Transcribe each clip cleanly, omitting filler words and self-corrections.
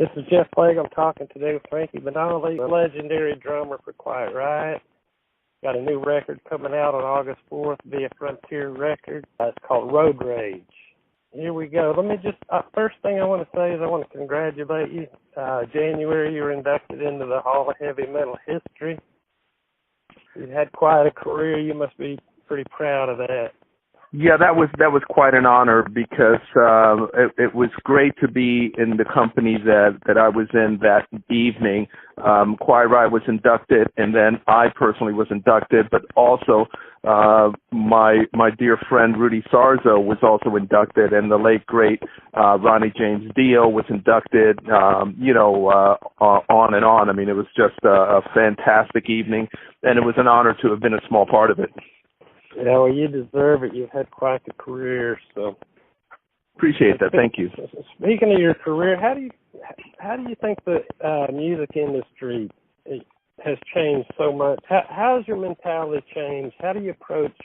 This is Jeff Legg. I'm talking today with Frankie Banali, the legendary drummer for Quiet Riot. Got a new record coming out on August 4th via Frontier Records. It's called Road Rage. Here we go. Let me just, first thing I want to say is I want to congratulate you. January, you were inducted into the Hall of Heavy Metal History. You've had quite a career. You must be pretty proud of that. Yeah, that was quite an honor because it was great to be in the company that I was in that evening. Quiet Riot was inducted, and then I personally was inducted, but also my dear friend Rudy Sarzo was also inducted, and the late great Ronnie James Dio was inducted. On and on. I mean, it was just a fantastic evening, and it was an honor to have been a small part of it. Yeah, well, you deserve it. You've had quite a career, so appreciate that. Thank you. Speaking of your career, how do you think the music industry has changed so much? How has your mentality changed? How do you approach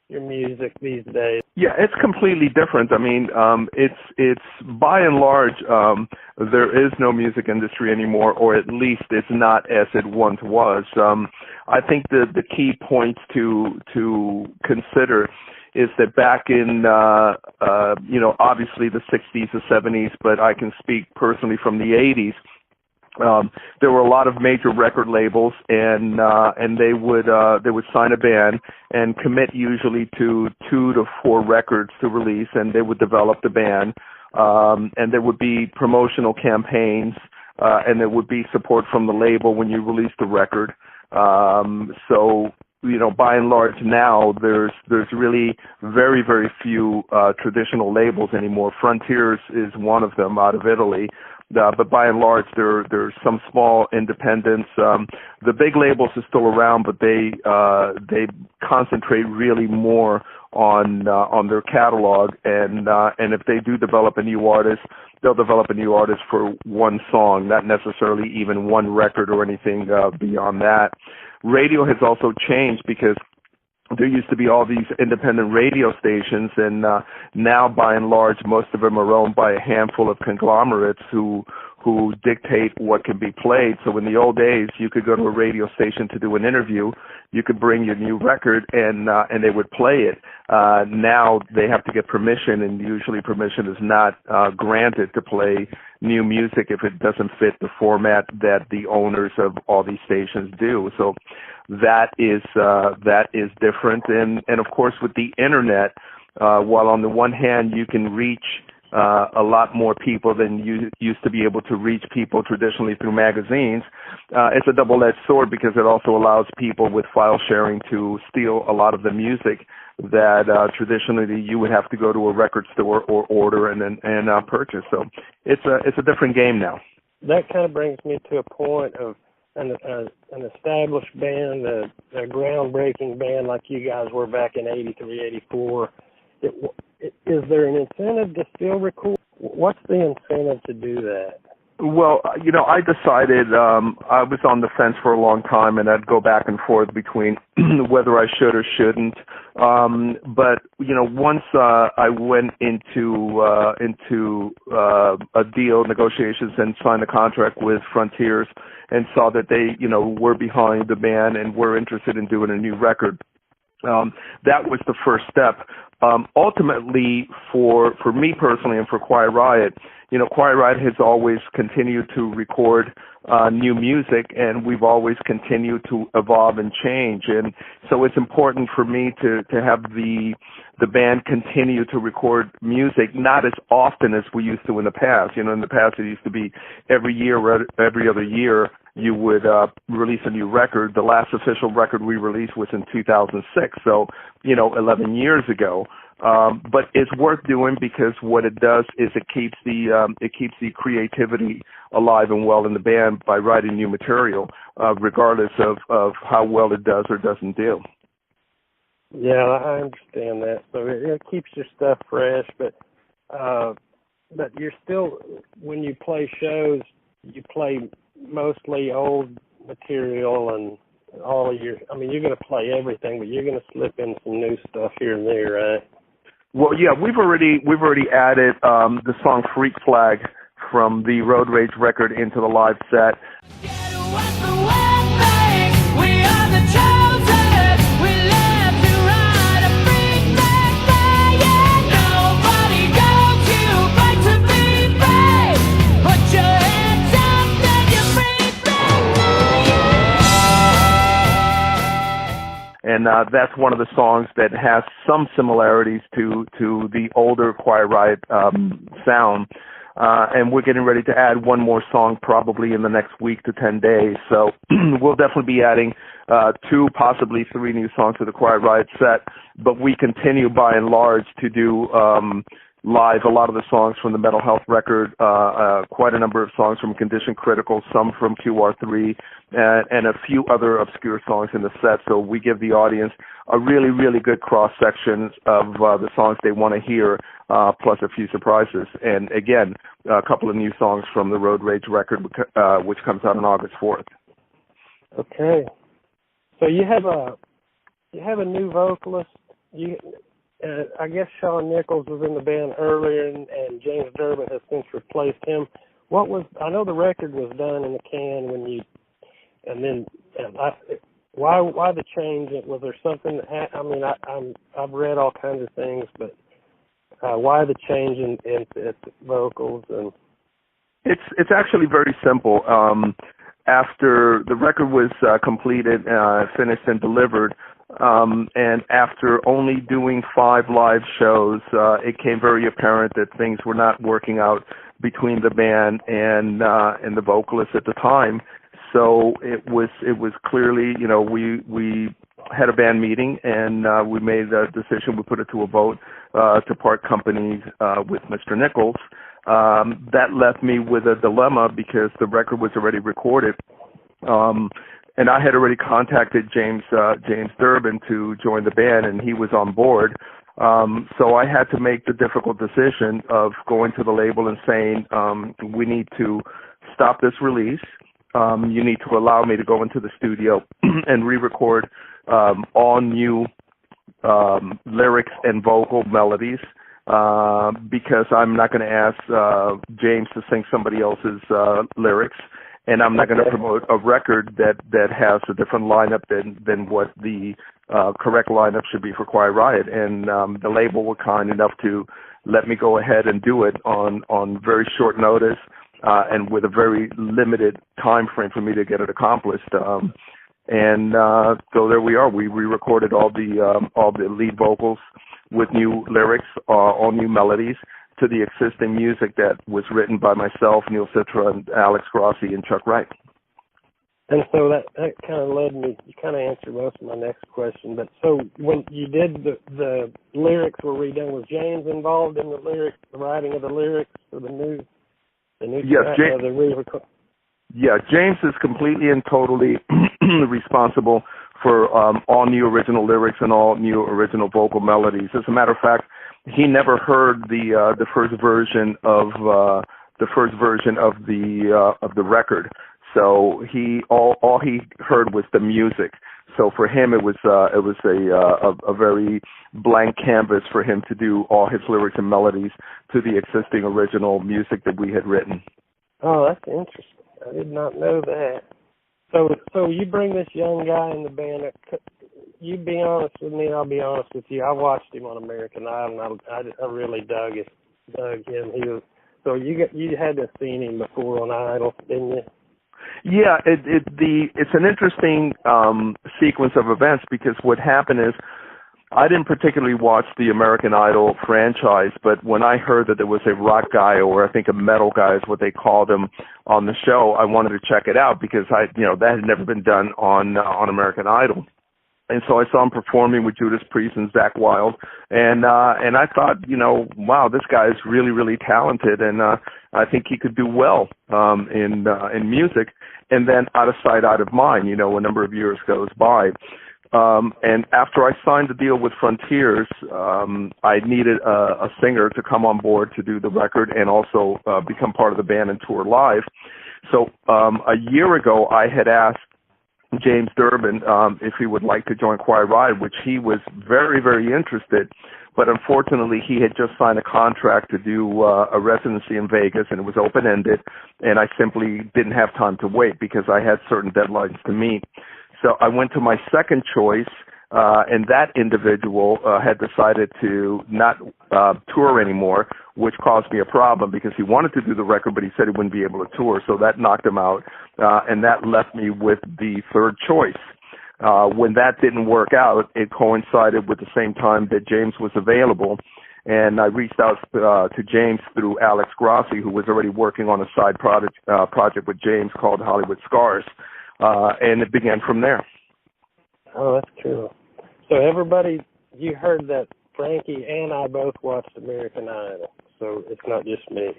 your music these days? Yeah, it's completely different. I mean, it's by and large, there is no music industry anymore, or at least it's not as it once was. I think the key points to consider is that back in, obviously the 60s, the 70s, but I can speak personally from the 80s, there were a lot of major record labels, and they would sign a band and commit usually to 2 to 4 records to release, and they would develop the band, and there would be promotional campaigns, and there would be support from the label when you released the record. So by and large now, there's really very, very few traditional labels anymore. Frontiers is one of them out of Italy. But by and large, there's some small independents. The big labels are still around, but they concentrate really more on their catalog. And if they do develop a new artist, they'll develop a new artist for one song, not necessarily even one record or anything beyond that. Radio has also changed because there used to be all these independent radio stations, and now, by and large, most of them are owned by a handful of conglomerates who dictate what can be played. So in the old days, you could go to a radio station to do an interview. You could bring your new record, and they would play it. Now they have to get permission, and usually permission is not granted to play new music if it doesn't fit the format that the owners of all these stations do. So that is different. And of course, with the internet, while on the one hand you can reach a lot more people than you used to be able to reach people traditionally through magazines, it's a double-edged sword because it also allows people with file sharing to steal a lot of the music that traditionally you would have to go to a record store or order and purchase. So it's a different game now. That kind of brings me to a point of an established band, a groundbreaking band like you guys were back in 83, 84. Is there an incentive to still record? What's the incentive to do that? Well, I decided I was on the fence for a long time, and I'd go back and forth between whether I should or shouldn't. But once I went into a deal negotiations and signed a contract with Frontiers and saw that they were behind the band and were interested in doing a new record, that was the first step. Ultimately, for me personally and for Quiet Riot, Quiet Riot has always continued to record new music, and we've always continued to evolve and change. And so it's important for me to have the band continue to record music, not as often as we used to in the past. In the past it used to be every year or every other year you would release a new record. The last official record we released was in 2006, so 11 years ago. But it's worth doing because what it does is it keeps the creativity alive and well in the band by writing new material, regardless of how well it does or doesn't do. Yeah, I understand that. So it keeps your stuff fresh, but you're still, when you play shows, you play mostly old material and all of your. I mean, you're going to play everything, but you're going to slip in some new stuff here and there, right? Well, yeah, we've already added the song "Freak Flag" from the Road Rage record into the live set. And that's one of the songs that has some similarities to the older Quiet Riot sound. And we're getting ready to add one more song probably in the next week to 10 days. So we'll definitely be adding 2, possibly 3 new songs to the Quiet Riot set. But we continue by and large to do live a lot of the songs from the Mental Health record, quite a number of songs from Condition Critical, some from QR3, and a few other obscure songs in the set. So we give the audience a really, really good cross-section of the songs they want to hear, plus a few surprises. And again, a couple of new songs from the Road Rage record, which comes out on August 4th. Okay. So you have a new vocalist. I guess Sean Nichols was in the band earlier, and James Durbin has since replaced him. I know the record was done in the can why the change? Was there something that I've read all kinds of things, but why the change in vocals? And it's actually very simple. After the record was completed, finished, and delivered. And after only doing 5 live shows, it became very apparent that things were not working out between the band and the vocalist at the time. So it was clearly, we had a band meeting and we made a decision. We put it to a vote to part companies with Mr. Nichols. That left me with a dilemma because the record was already recorded. And I had already contacted James Durbin to join the band, and he was on board. So I had to make the difficult decision of going to the label and saying, we need to stop this release. You need to allow me to go into the studio and re-record all new lyrics and vocal melodies, because I'm not going to ask James to sing somebody else's lyrics. And I'm not going to promote a record that has a different lineup than what the correct lineup should be for Quiet Riot. And the label were kind enough to let me go ahead and do it on very short notice and with a very limited time frame for me to get it accomplished. So there we are. We re-recorded all the lead vocals with new lyrics, all new melodies, to the existing music that was written by myself, Neil Citra, and Alex Grossi, and Chuck Wright. And so that kind of led me, you kind of answered most of my next question, but so when you did the lyrics were redone, was James involved in the writing of the lyrics for the new yes, track, the re-record? Yeah, James is completely and totally responsible for all new original lyrics and all new original vocal melodies. As a matter of fact, he never heard the first version of the record, so all he heard was the music. So for him, it was a very blank canvas for him to do all his lyrics and melodies to the existing original music that we had written. Oh, that's interesting. I did not know that. So you bring this young guy in the band. You be honest with me, I'll be honest with you. I watched him on American Idol, and I really dug him. You had to have seen him before on Idol, didn't you? Yeah, it's an interesting sequence of events, because what happened is I didn't particularly watch the American Idol franchise, but when I heard that there was a rock guy, or I think a metal guy is what they called him, on the show, I wanted to check it out, because that had never been done on American Idol. And so I saw him performing with Judas Priest and Zakk Wylde, and I thought, wow, this guy is really, really talented, and I think he could do well in music. And then out of sight, out of mind, a number of years goes by. And after I signed the deal with Frontiers, I needed a singer to come on board to do the record and also become part of the band and tour live. So a year ago, I had asked James Durbin if he would like to join Quiet Riot, which he was very, very interested. But unfortunately, he had just signed a contract to do a residency in Vegas, and it was open-ended, and I simply didn't have time to wait because I had certain deadlines to meet. So I went to my second choice, and that individual had decided to not tour anymore, which caused me a problem because he wanted to do the record, but he said he wouldn't be able to tour, so that knocked him out, and that left me with the third choice. When that didn't work out, it coincided with the same time that James was available, and I reached out to James through Alex Grassi, who was already working on a side project with James called Hollywood Scars, and it began from there. Oh, that's cool. So everybody, you heard that Frankie and I both watched American Idol, so it's not just me.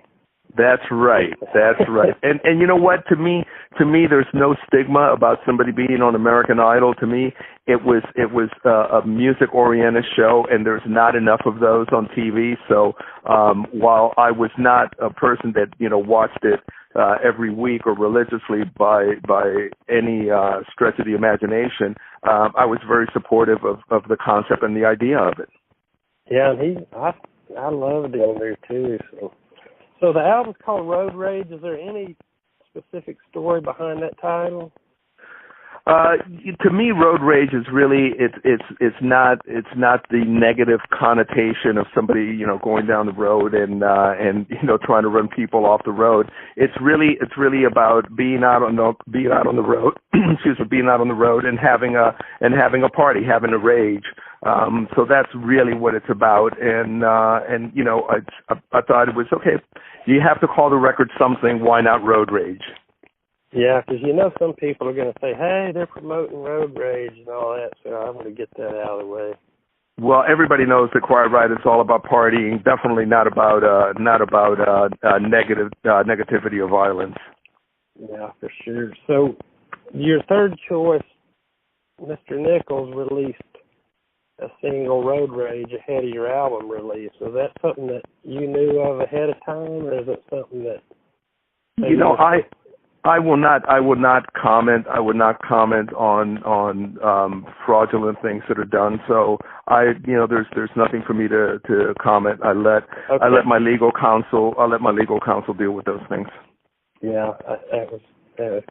That's right. That's right. And you know what? To me, there's no stigma about somebody being on American Idol. To me, it was a music-oriented show, and there's not enough of those on TV. So while I was not a person that watched it every week or religiously by any stretch of the imagination, I was very supportive of the concept and the idea of it. Yeah, and I loved him there too. So the album's called Road Rage. Is there any specific story behind that title? To me, Road Rage is really it's not the negative connotation of somebody going down the road and trying to run people off the road. It's really about being out on the road. Excuse me, being out on the road and having a party, having a rage. So that's really what it's about. And I thought it was okay. You have to call the record something. Why not Road Rage? Yeah, because some people are going to say, hey, they're promoting Road Rage and all that, so I'm going to get that out of the way. Well, everybody knows that Quiet Riot is all about partying, definitely not about negativity or violence. Yeah, for sure. So your third choice, Mr. Nichols, released a single, Road Rage, ahead of your album release. Was that something that you knew of ahead of time, or is it something that I will not comment on fraudulent things that are done. So there's nothing for me to comment. I let my legal counsel deal with those things. Yeah, that was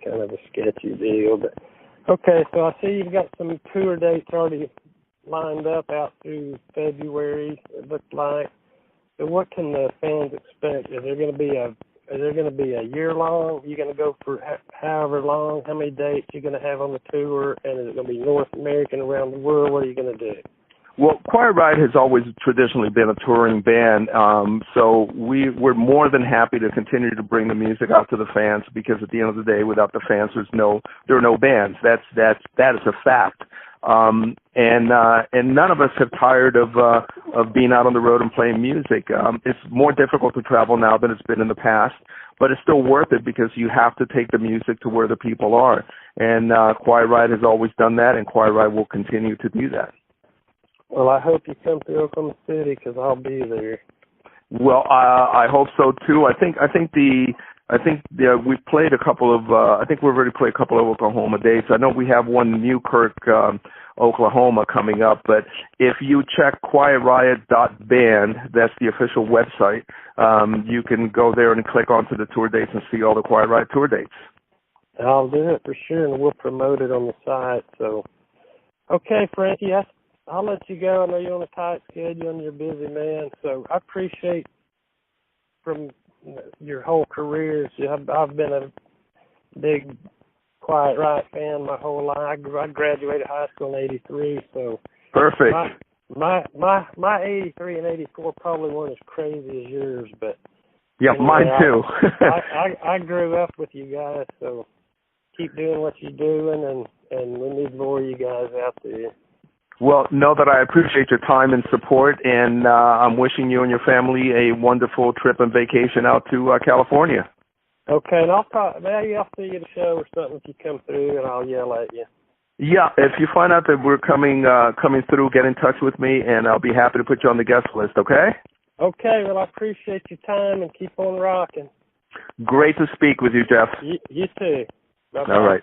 kind of a sketchy deal. But okay, so I see you've got some tour dates already lined up out through February, it looked like. So what can the fans expect? Is there going to be a year long? You're going to go for however long? How many dates you're going to have on the tour? And is it going to be North American, around the world? What are you going to do? Well, Quiet Riot has always traditionally been a touring band, so we're more than happy to continue to bring the music out to the fans, because at the end of the day, without the fans, there are no bands. That is a fact. And none of us have tired of being out on the road and playing music. It's more difficult to travel now than it's been in the past, but it's still worth it because you have to take the music to where the people are. And Quiet Riot has always done that, and Quiet Riot will continue to do that. Well, I hope you come to Oklahoma City, because I'll be there. Well, I hope so too. I think we've played a couple of. I think we've already played a couple of Oklahoma dates. I know we have one in Newkirk, Oklahoma coming up. But if you check quietriot.band, that's the official website. You can go there and click onto the tour dates and see all the Quiet Riot tour dates. I'll do it for sure, and we'll promote it on the site. So, okay, Frankie, I'll let you go. I know you're on a tight schedule and you're a busy man. So I appreciate from your whole career. I've been a big Quiet Riot fan my whole life. I graduated high school in '83, so perfect. My '83 and '84 probably weren't as crazy as yours, but yeah, anyway, mine too. I grew up with you guys, so keep doing what you're doing, and we need more of you guys out there. Well, know that I appreciate your time and support, and I'm wishing you and your family a wonderful trip and vacation out to California. Okay, and maybe I'll see you at a show or something if you come through, and I'll yell at you. Yeah, if you find out that we're coming through, get in touch with me, and I'll be happy to put you on the guest list, okay? Okay, well, I appreciate your time, and keep on rocking. Great to speak with you, Jeff. You too. Bye-bye. All right.